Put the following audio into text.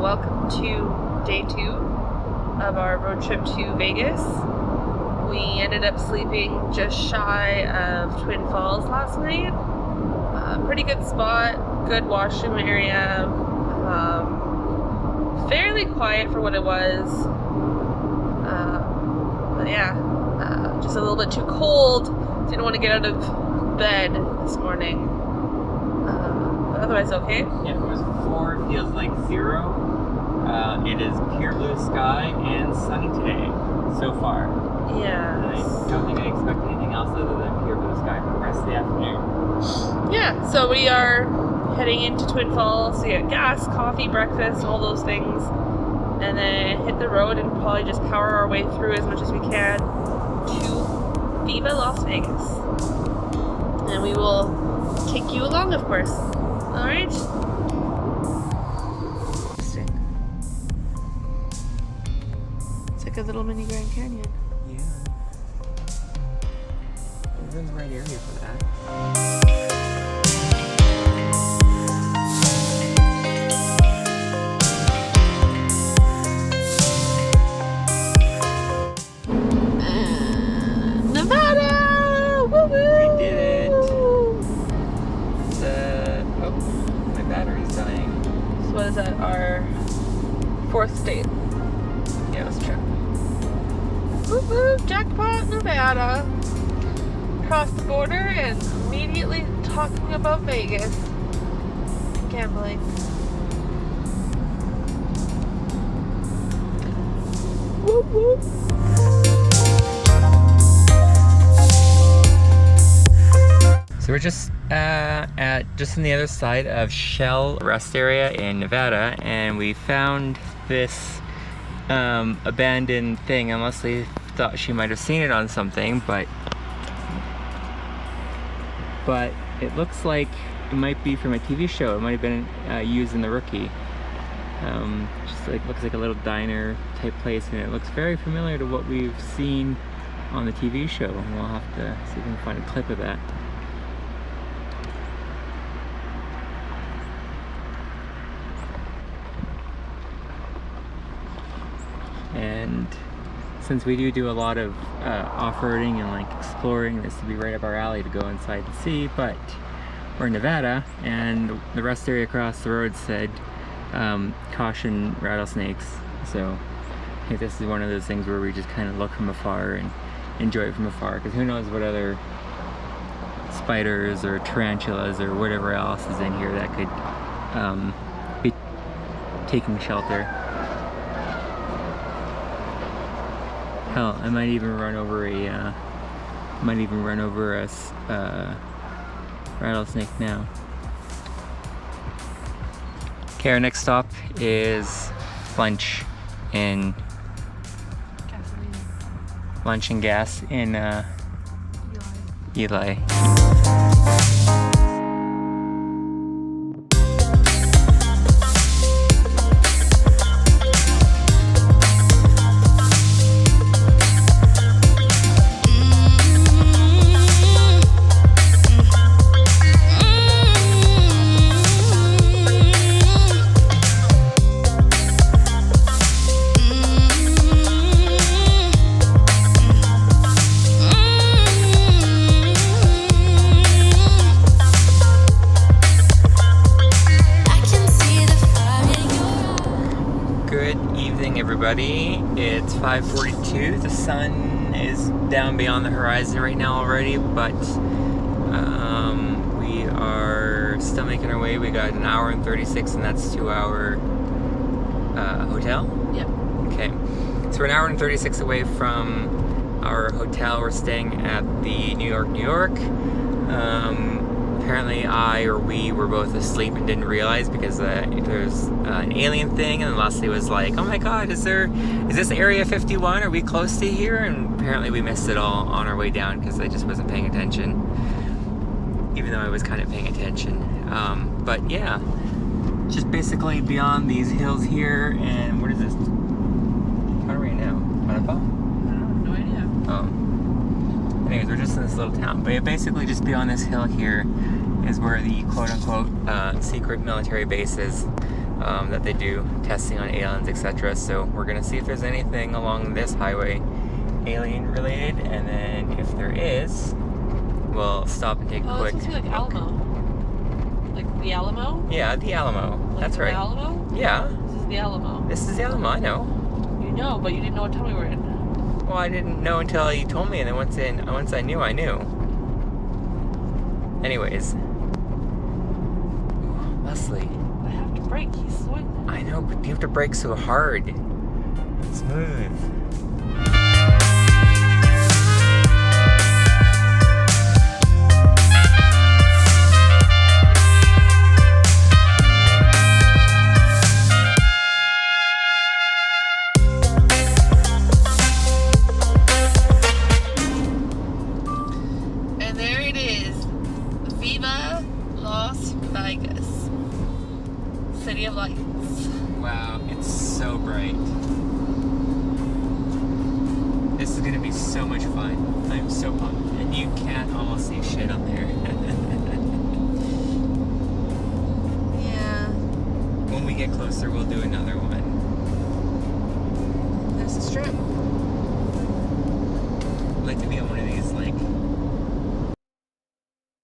welcome to day 2 of our road trip to Vegas. We ended up sleeping just shy of Twin Falls last night. Pretty good spot, good washroom area, fairly quiet for what it was. But yeah, just a little bit too cold. Didn't want to get out of bed this morning. But otherwise okay. Yeah, it was 4, feels like 0. It is pure blue sky and sunny today so far. Yeah. I don't think I expect anything else other than pure blue sky for the rest of the afternoon. Yeah, so we are heading into Twin Falls to get gas, coffee, breakfast, all those things, and then hit the road and probably just power our way through as much as we can to Viva Las Vegas. And we will take you along, of course. Alright? It's like a little mini Grand Canyon. Yeah. We're in the right area for that. Nevada! Woo-woo! We did it! Oh, my battery's dying. So what is that? Our 4th state. Yeah, let's check. Woo-woo! Jackpot, Nevada. Crossed the border and immediately talking about Vegas. Gambling. Woo-woo! So we're just on the other side of Shell rest area in Nevada, and we found this abandoned thing. Unless they thought she might have seen it on something, but it looks like it might be from a TV show. It might have been used in The Rookie. Just like looks like a little diner type place, and it looks very familiar to what we've seen on the TV show. And we'll have to see if we can find a clip of that. And since we do a lot of off-roading and like exploring, this would be right up our alley to go inside and see, but we're in Nevada and the rest area across the road said caution rattlesnakes. So I think this is one of those things where we just kind of look from afar and enjoy it from afar, because who knows what other spiders or tarantulas or whatever else is in here that could be taking shelter. Hell, I might even run over a rattlesnake now. Okay, our next stop is lunch and gas in Eli. Everybody, it's 5:42. The sun is down beyond the horizon right now already, but we are still making our way. We got an hour and 36, and that's to our hotel. Yep. Okay, so we're an hour and 36 away from our hotel. We're staying at the New York. Apparently we were both asleep and didn't realize, because there's an alien thing, and Leslie was like, oh my god, is this Area 51? Are we close to here? And apparently we missed it all on our way down because I just wasn't paying attention, even though I was kind of paying attention. But yeah, just basically beyond these hills here. And what is this? How are we now? Waterfall? I have no idea. Oh. Anyways, we're just in this little town, but basically just beyond this hill here is where the quote-unquote secret military base is. that they do testing on aliens, etc. So we're gonna see if there's anything along this highway alien related, and then if there is, we'll stop and take a quick This must be like look. Alamo. Like the Alamo? Yeah, the Alamo. Like That's the right. Alamo? Yeah, This is the Alamo. this is the Alamo. I know. You know, but you didn't know what town we were in. Well, I didn't know until you told me, and then once I knew, I knew. Anyways, Leslie. I have to brake. He's swinging. I know, but you have to brake so hard. Smooth. And there it is. Viva Las Vegas. City of Lights. Wow, it's so bright. This is gonna be so much fun. I'm so pumped. And you can't almost see shit up there. Yeah. When we get closer, we'll do another one. There's the strip.